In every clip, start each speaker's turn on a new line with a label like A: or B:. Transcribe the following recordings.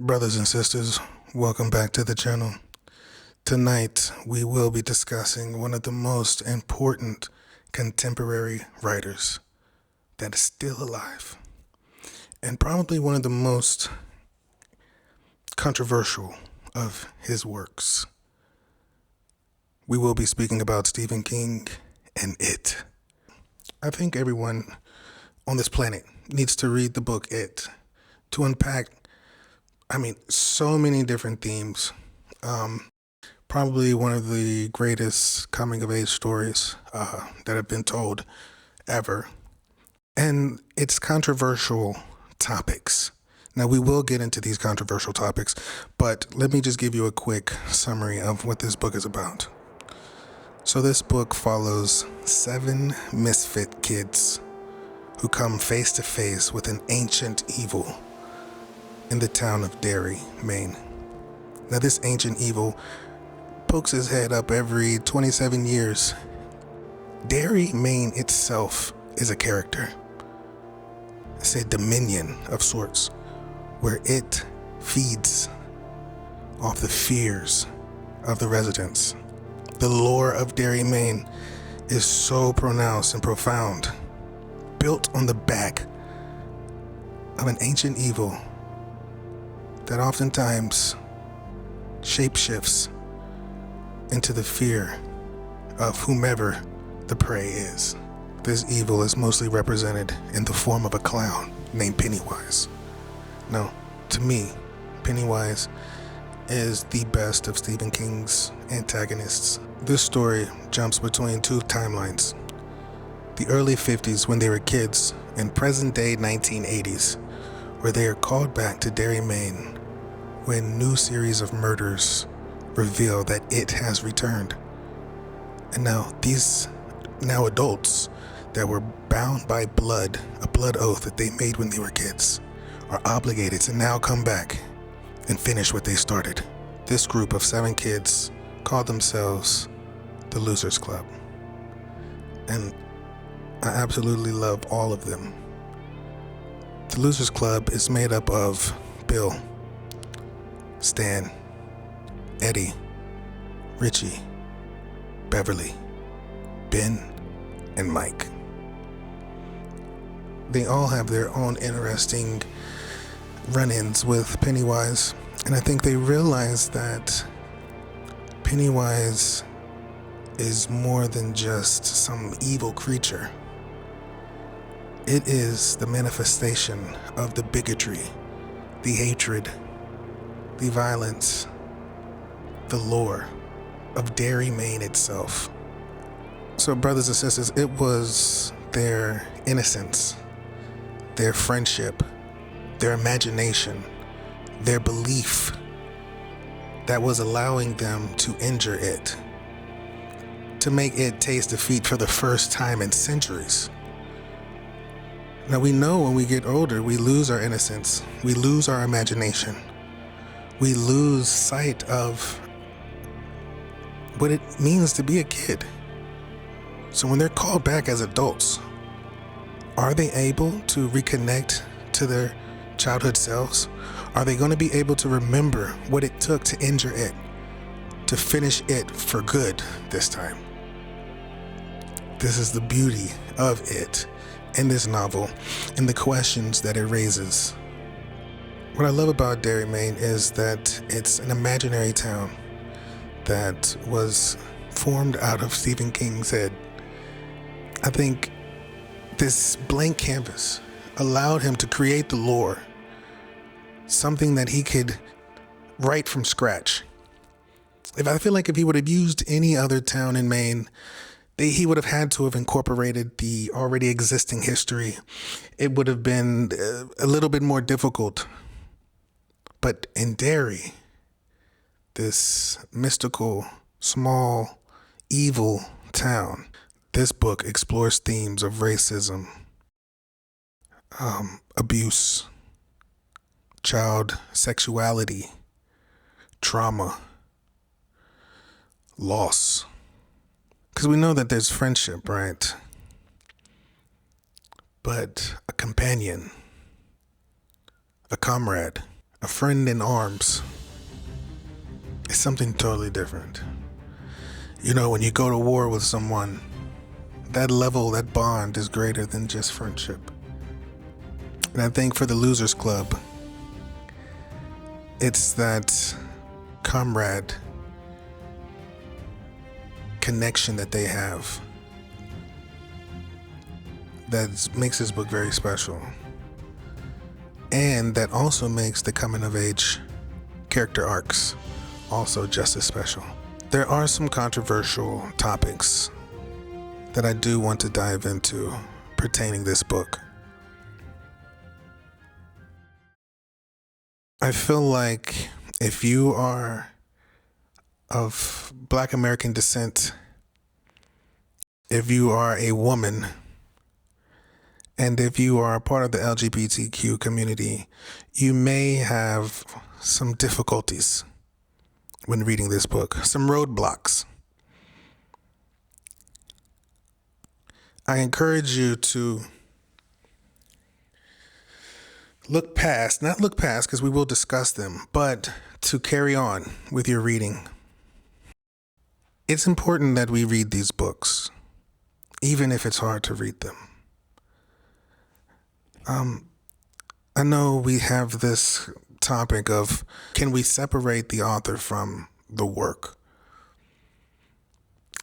A: Brothers and sisters, welcome back to the channel. Tonight, we will be discussing one of the most important contemporary writers that is still alive, and probably one of the most controversial of his works. We will be speaking about Stephen King and It. I think everyone on this planet needs to read the book It to unpack so many different themes. Probably one of the greatest coming-of-age stories that have been told ever. And it's controversial topics. Now, we will get into these controversial topics, but let me just give you a quick summary of what this book is about. So this book follows 7 misfit kids who come face to face with an ancient evil in the town of Derry, Maine. Now, this ancient evil pokes his head up every 27 years. Derry, Maine itself is a character. It's a dominion of sorts where it feeds off the fears of the residents. The lore of Derry, Maine is so pronounced and profound, built on the back of an ancient evil that oftentimes shapeshifts into the fear of whomever the prey is. This evil is mostly represented in the form of a clown named Pennywise. Now, to me, Pennywise is the best of Stephen King's antagonists. This story jumps between 2 timelines. The early 50s when they were kids and present day 1980s, where they are called back to Derry, Maine, when new series of murders reveal that it has returned. And now these adults that were bound by blood, a blood oath that they made when they were kids, are obligated to now come back and finish what they started. This group of 7 kids called themselves the Losers Club. And I absolutely love all of them. The Losers Club is made up of Bill, Stan, Eddie, Richie, Beverly, Ben, and Mike. They all have their own interesting run-ins with Pennywise, and I think they realize that Pennywise is more than just some evil creature. It is the manifestation of the bigotry, the hatred, the violence, the lore of Derry, Maine itself. So, brothers and sisters, it was their innocence, their friendship, their imagination, their belief that was allowing them to injure it, to make it taste defeat for the first time in centuries. Now, we know when we get older, we lose our innocence, we lose our imagination, we lose sight of what it means to be a kid. So when they're called back as adults, are they able to reconnect to their childhood selves? Are they going to be able to remember what it took to injure it, to finish it for good this time? This is the beauty of it in this novel and the questions that it raises. What I love about Derry, Maine is that it's an imaginary town that was formed out of Stephen King's head. I think this blank canvas allowed him to create the lore, something that he could write from scratch. I feel like if he would have used any other town in Maine, he would have had to have incorporated the already existing history. It would have been a little bit more difficult. But in Derry, this mystical, small, evil town, this book explores themes of racism, abuse, child sexuality, trauma, loss. Because we know that there's friendship, right? But a companion, a comrade, a friend in arms is something totally different. You know, when you go to war with someone, that level, that bond is greater than just friendship. And I think for the Losers Club, it's that comrade connection that they have that makes this book very special. And that also makes the coming of age character arcs also just as special. There are some controversial topics that I do want to dive into pertaining this book. I feel like if you are of Black American descent, if you are a woman, and if you are a part of the LGBTQ community, you may have some difficulties when reading this book, some roadblocks. I encourage you to not look past because we will discuss them, but to carry on with your reading. It's important that we read these books, even if it's hard to read them. I know we have this topic of, can we separate the author from the work?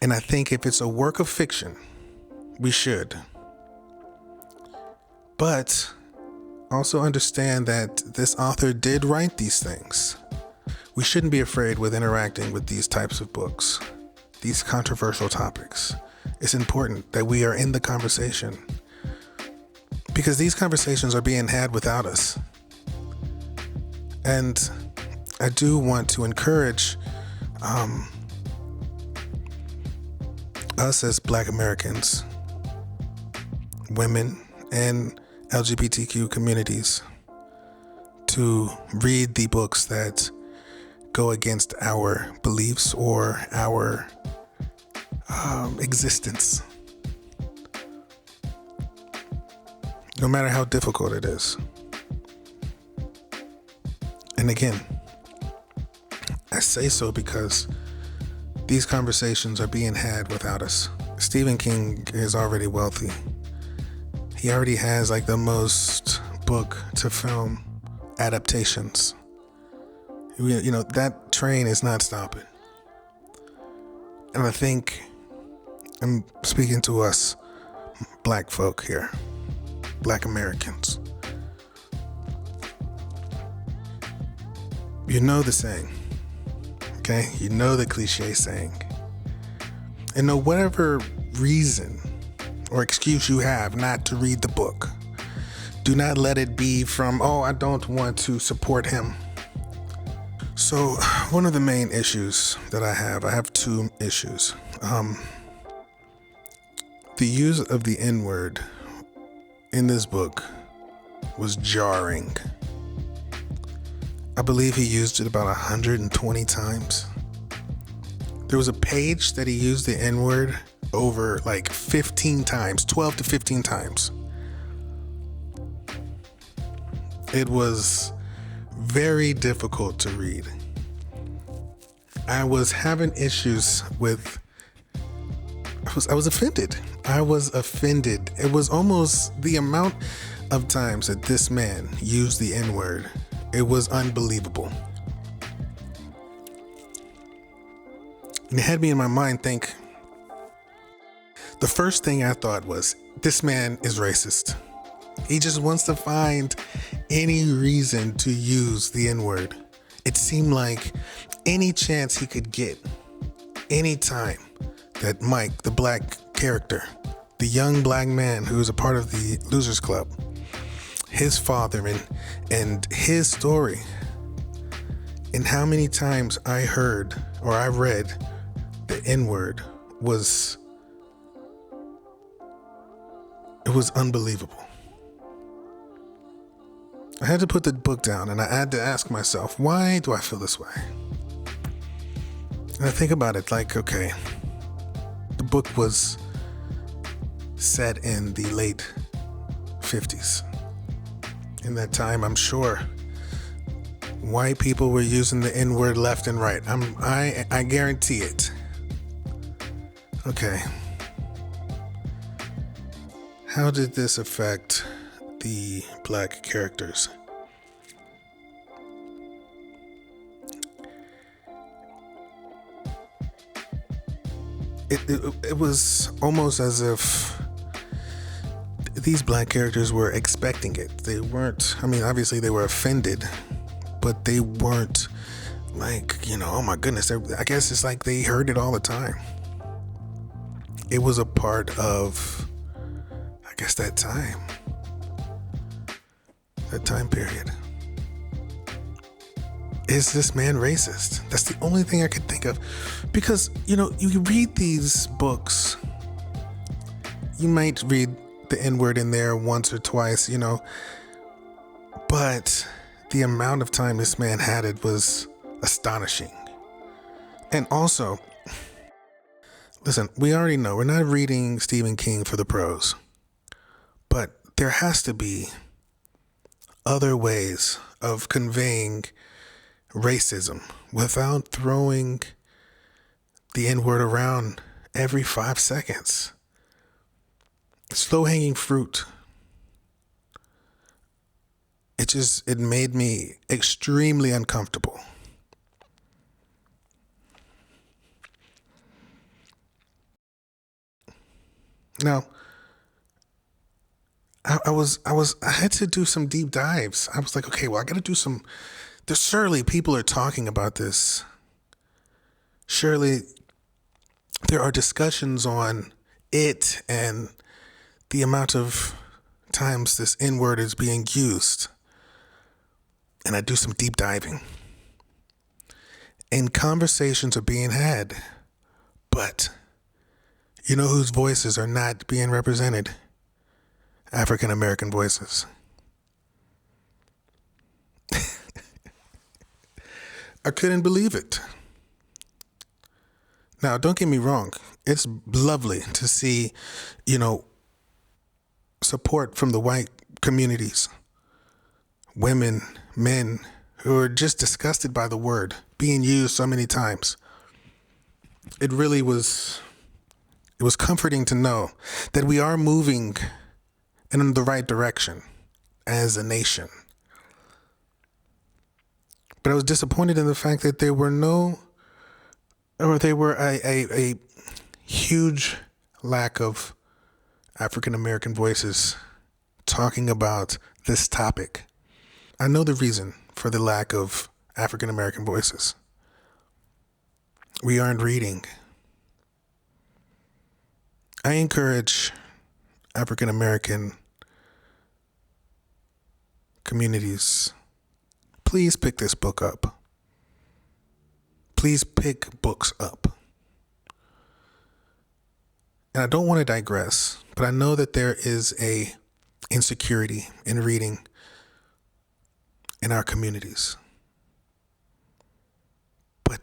A: And I think if it's a work of fiction, we should. But also understand that this author did write these things. We shouldn't be afraid with interacting with these types of books, these controversial topics. It's important that we are in the conversation, because these conversations are being had without us. And I do want to encourage us as Black Americans, women, and LGBTQ communities to read the books that go against our beliefs or our existence, no matter how difficult it is. And again, I say so because these conversations are being had without us. Stephen King is already wealthy. He already has like the most book to film adaptations. You know, that train is not stopping. And I think I'm speaking to us Black folk here, Black Americans. You know the saying, okay? You know the cliche saying. And no, whatever reason or excuse you have not to read the book, do not let it be from, oh, I don't want to support him. So one of the main issues that I have two issues. The use of the N-word in this book was jarring. I believe he used it about 120 times. There was a page that he used the N-word over like 15 times, 12 to 15 times. It was very difficult to read. I was having issues with, I was offended. I was offended. It was almost the amount of times that this man used the N-word. It was unbelievable. And it had me in my mind think, the first thing I thought was, this man is racist. He just wants to find any reason to use the N-word. It seemed like any chance he could get, any time that Mike, the Black character, the young Black man who is a part of the Losers Club, his father and his story, and how many times I heard or I read the N-word was unbelievable. I had to put the book down and I had to ask myself, why do I feel this way? And I think about it like, okay, the book was set in the late 50s. In that time, I'm sure white people were using the N-word left and right. I guarantee it. Okay. How did this affect the black characters? It was almost as if these black characters were expecting it. They weren't, I mean, obviously they were offended, but they weren't like, oh my goodness. I guess it's like they heard it all the time. It was a part of, I guess, that time period. Is this man racist? That's the only thing I could think of. Because, you read these books, you might read the N-word in there once or twice, but the amount of time this man had it was astonishing. And also, listen, we already know we're not reading Stephen King for the prose, but there has to be other ways of conveying racism without throwing the N-word around every 5 seconds. It's low-hanging fruit. It made me extremely uncomfortable. Now, I had to do some deep dives. I was like, okay, well, I got to do some. Surely people are talking about this. Surely there are discussions on it and the amount of times this N-word is being used. And I do some deep diving. And conversations are being had. But you know whose voices are not being represented? African American voices. I couldn't believe it. Now, don't get me wrong. It's lovely to see, support from the white communities, women, men who are just disgusted by the word being used so many times. It was comforting to know that we are moving in the right direction as a nation. But I was disappointed in the fact that there were a huge lack of African American voices talking about this topic. I know the reason for the lack of African American voices. We aren't reading. I encourage African American communities, please pick this book up. Please pick books up. And I don't want to digress, but I know that there is a insecurity in reading in our communities. But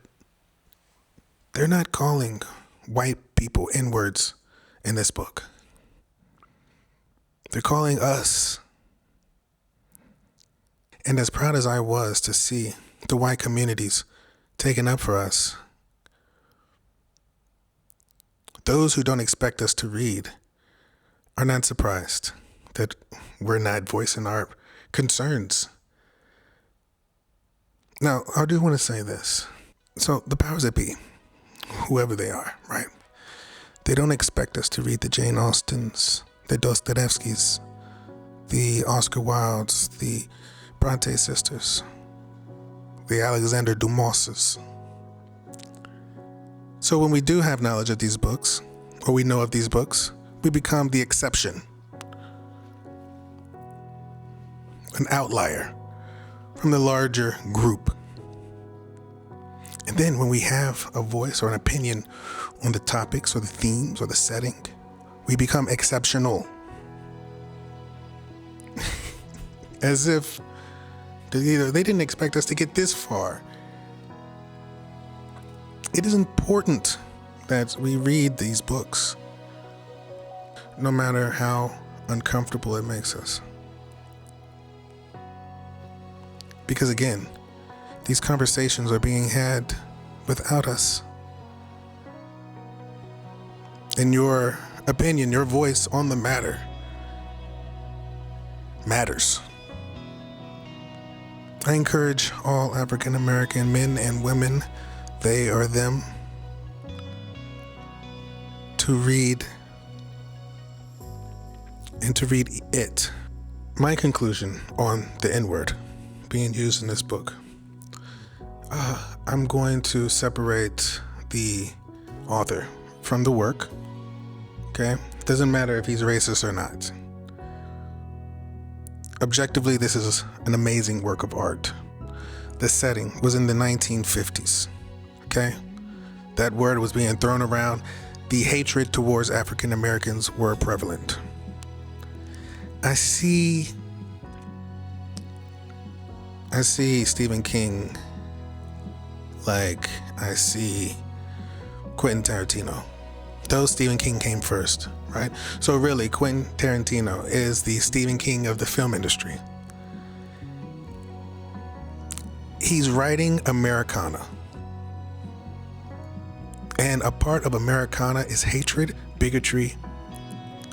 A: they're not calling white people N-words in this book. They're calling us. And as proud as I was to see the white communities taken up for us, those who don't expect us to read are not surprised that we're not voicing our concerns. Now, I do want to say this. So the powers that be, whoever they are, right? They don't expect us to read the Jane Austens, the Dostoevskys, the Oscar Wildes, the Bronte sisters, the Alexander Dumases. So when we do have knowledge of these books, or we know of these books, we become the exception, an outlier from the larger group. And then when we have a voice or an opinion on the topics or the themes or the setting, we become exceptional. As if they didn't expect us to get this far. It is important that we read these books, no matter how uncomfortable it makes us. Because again, These conversations are being had without us. And your opinion, your voice on the matter matters. I encourage all African American men and women, they or them, to read and to read it. My conclusion on the N-word being used in this book. I'm going to separate the author from the work. Okay? Doesn't matter if he's racist or not. Objectively, this is an amazing work of art. The setting was in the 1950s. Okay? That word was being thrown around. The hatred towards African Americans were prevalent. I see Stephen King like I see Quentin Tarantino. Though Stephen King came first, right? So really, Quentin Tarantino is the Stephen King of the film industry. He's writing Americana. And a part of Americana is hatred, bigotry,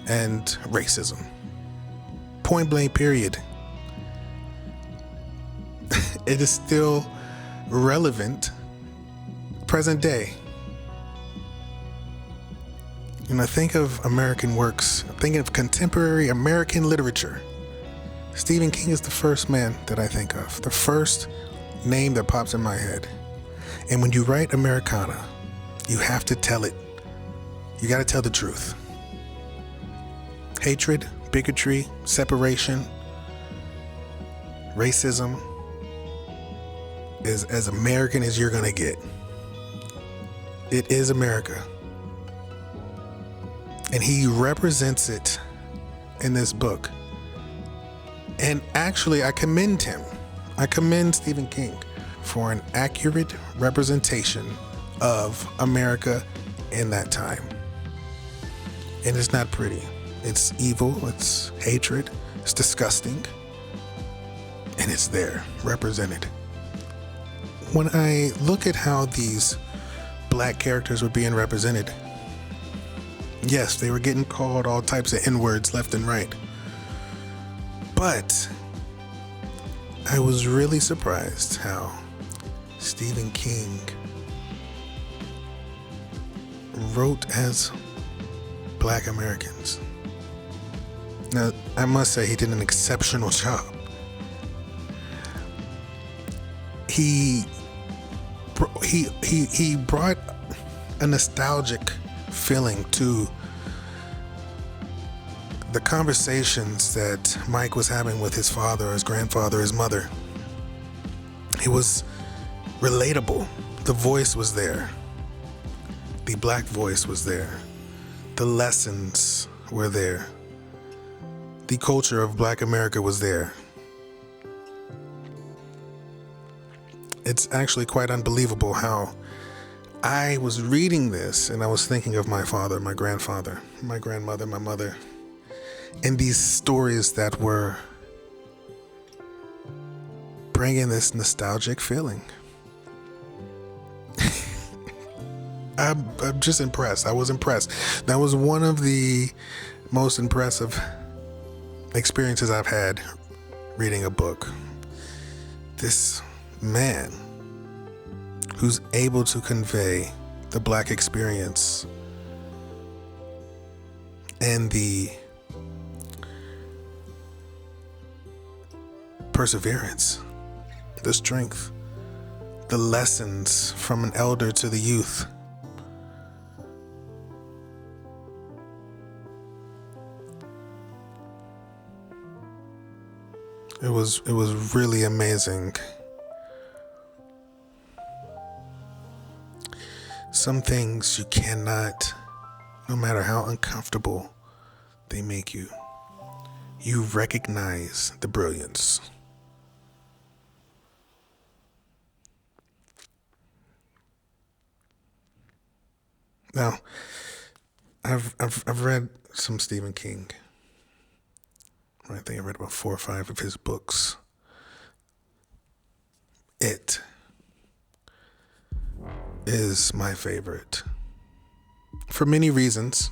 A: and racism. Point blank, period. It is still relevant, present day. When I think of American works, thinking of contemporary American literature, Stephen King is the first man that I think of, the first name that pops in my head. And when you write Americana, you have to tell it. You got to tell the truth. Hatred, bigotry, separation, racism is as American as you're going to get. It is America. And he represents it in this book. And actually, I commend him. I commend Stephen King for an accurate representation of America in that time. And it's not pretty. It's evil, it's hatred, it's disgusting, and it's there, represented. When I look at how these black characters were being represented, yes, they were getting called all types of N-words left and right. But I was really surprised how Stephen King wrote as Black Americans. Now, I must say he did an exceptional job. He brought a nostalgic feeling to the conversations that Mike was having with his father, his grandfather, his mother. It was relatable. The voice was there. The black voice was there. The lessons were there. The culture of Black America was there. It's actually quite unbelievable how I was reading this and I was thinking of my father, my grandfather, my grandmother, my mother, and these stories that were bringing this nostalgic feeling. I'm just impressed. I was impressed. That was one of the most impressive experiences I've had reading a book. This man who's able to convey the Black experience and the perseverance, the strength, the lessons from an elder to the youth. It was really amazing. Some things you cannot, no matter how uncomfortable they make you, you recognize the brilliance. Now, I've read some Stephen King. I think I read about 4 or 5 of his books. It is my favorite. For many reasons.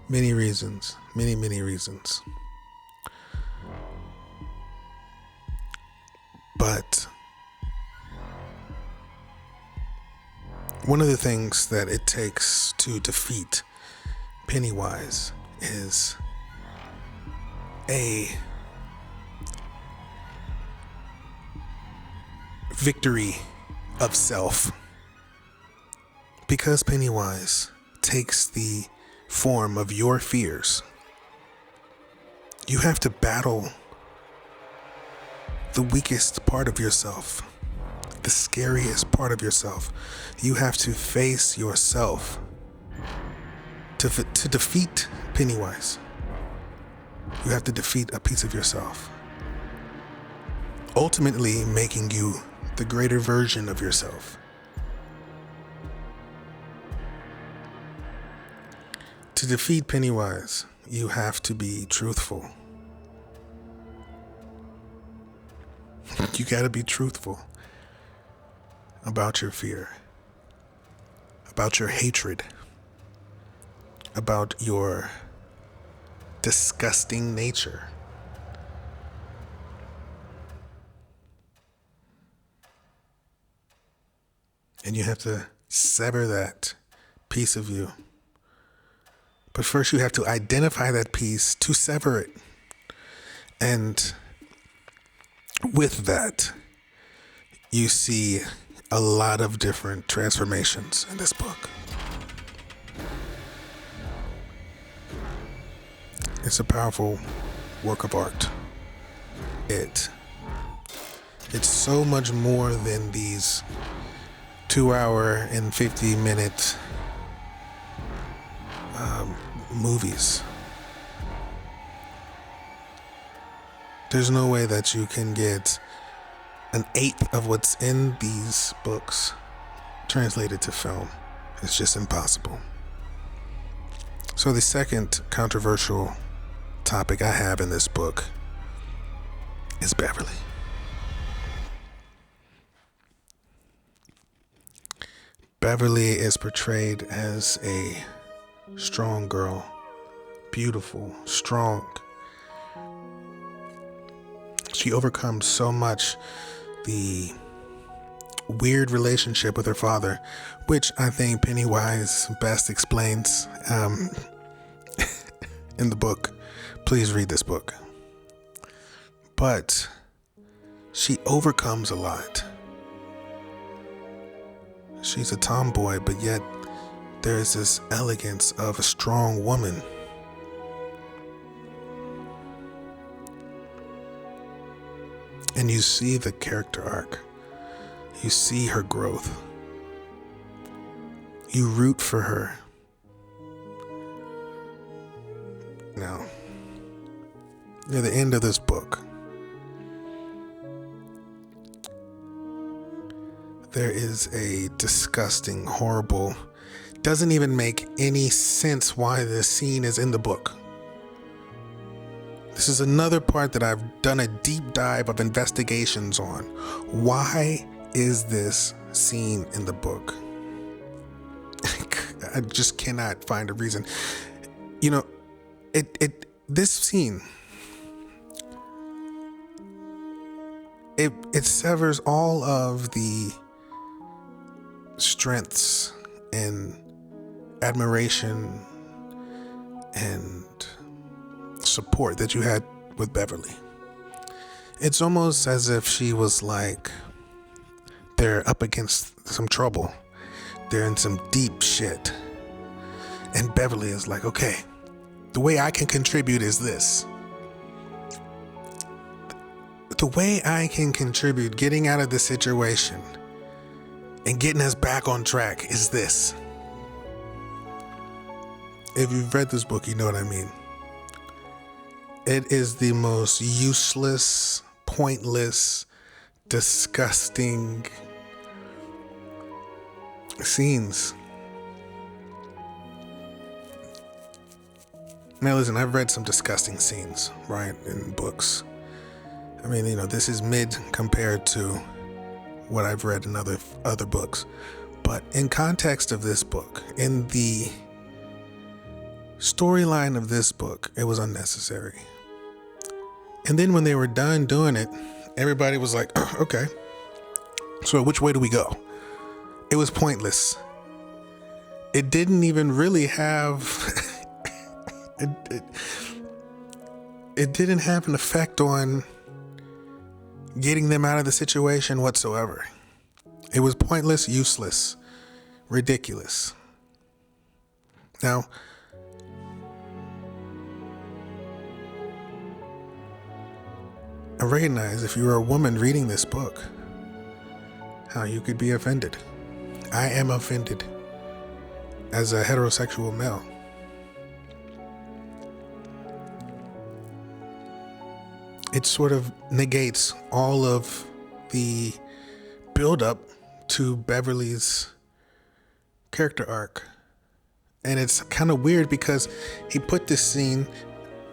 A: Many reasons. Many reasons. But one of the things that it takes to defeat Pennywise is a victory of self. Because Pennywise takes the form of your fears, you have to battle the weakest part of yourself, the scariest part of yourself. You have to face yourself to defeat Pennywise. You have to defeat a piece of yourself, ultimately making you the greater version of yourself. To defeat Pennywise, you have to be truthful. You gotta be truthful about your fear, about your hatred, about your disgusting nature. And you have to sever that piece of you. But first you have to identify that piece to sever it. And with that, you see a lot of different transformations in this book. It's a powerful work of art. It's so much more than these 2-hour and 50-minute movies. There's no way that you can get an eighth of what's in these books translated to film. It's just impossible. So the second controversial topic I have in this book is Beverly. Beverly is portrayed as a strong girl, beautiful, strong. She overcomes so much the weird relationship with her father, which I think Pennywise best explains in the book. Please read this book. But she overcomes a lot. She's a tomboy, but yet there's this elegance of a strong woman. And you see the character arc. You see her growth. You root for her. Now, near the end of this book, there is a disgusting, horrible, doesn't even make any sense why this scene is in the book. This is another part that I've done a deep dive of investigations on. Why is this scene in the book? I just cannot find a reason. You know, this scene, it severs all of the strengths and admiration and support that you had with Beverly. It's almost as if she was like, they're up against some trouble. They're in some deep shit. And Beverly is like, okay, the way I can contribute is this. The way I can contribute getting out of this situation and getting us back on track is this. If you've read this book, you know what I mean. It is the most useless, pointless, disgusting scenes. Now listen, I've read some disgusting scenes, right, in books. I mean, you know, this is mid compared to what I've read in other books. But in context of this book, in the storyline of this book, it was unnecessary. And then when they were done doing it, everybody was like, okay, so which way do we go? It was pointless. It didn't even really have, it didn't have an effect on getting them out of the situation whatsoever. It was pointless, useless, ridiculous. Now, I recognize if you are a woman reading this book, how you could be offended. I am offended as a heterosexual male. It sort of negates all of the build-up to Beverly's character arc. And it's kind of weird because he put this scene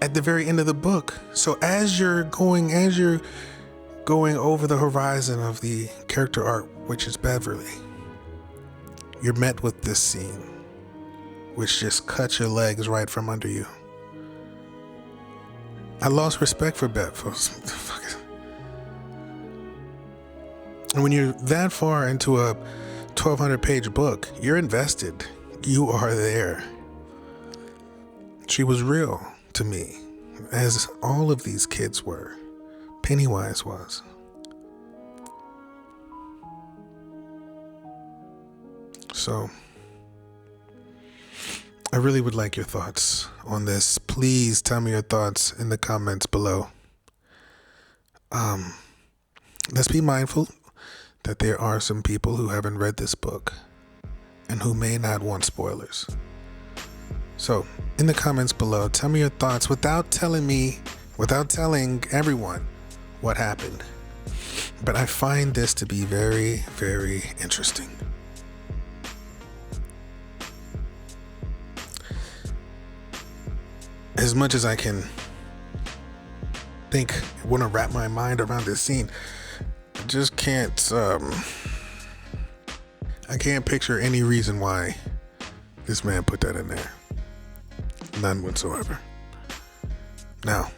A: at the very end of the book. So as you're going over the horizon of the character arc, which is Beverly, you're met with this scene, which just cuts your legs right from under you. I lost respect for Bev. And when you're that far into a 1,200 page book, you're invested. You are there. She was real to me, as all of these kids were. Pennywise was. So, I really would like your thoughts on this. Please tell me your thoughts in the comments below. Let's be mindful that there are some people who haven't read this book and who may not want spoilers. So, in the comments below, tell me your thoughts without telling everyone what happened. But I find this to be very, very interesting. As much as I can want to wrap my mind around this scene, I just can't, I can't picture any reason why this man put that in there. None whatsoever. Now,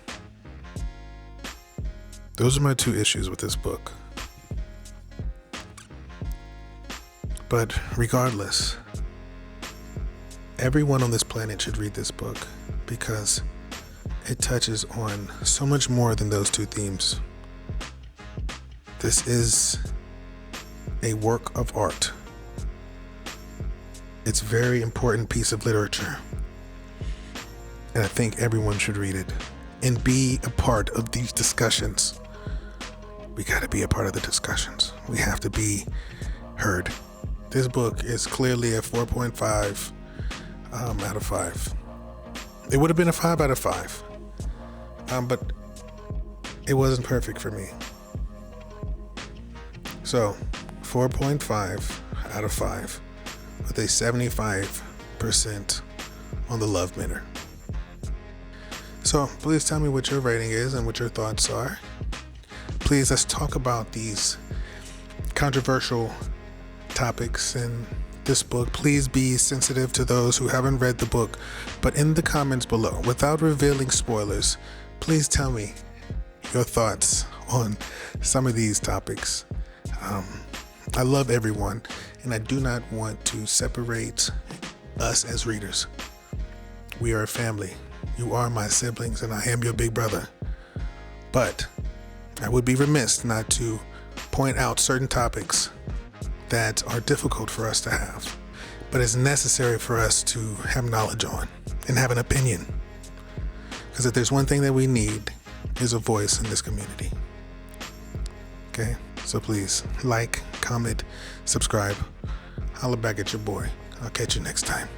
A: those are my two issues with this book. But regardless, everyone on this planet should read this book because it touches on so much more than those two themes. This is a work of art. It's a very important piece of literature. And I think everyone should read it and be a part of these discussions. We got to be a part of the discussions. We have to be heard. This book is clearly a 4.5 out of 5. It would have been a 5 out of 5. But it wasn't perfect for me. So, 4.5 out of 5 with a 75% on the love meter. So, please tell me what your rating is and what your thoughts are. Please, let's talk about these controversial topics in this book. Please be sensitive to those who haven't read the book, but in the comments below, without revealing spoilers, please tell me your thoughts on some of these topics. I love everyone, and I do not want to separate us as readers. We are a family. You are my siblings, and I am your big brother. But I would be remiss not to point out certain topics that are difficult for us to have, but it's necessary for us to have knowledge on and have an opinion. Because if there's one thing that we need, is a voice in this community. Okay? So please, like, comment, subscribe. Holla back at your boy. I'll catch you next time.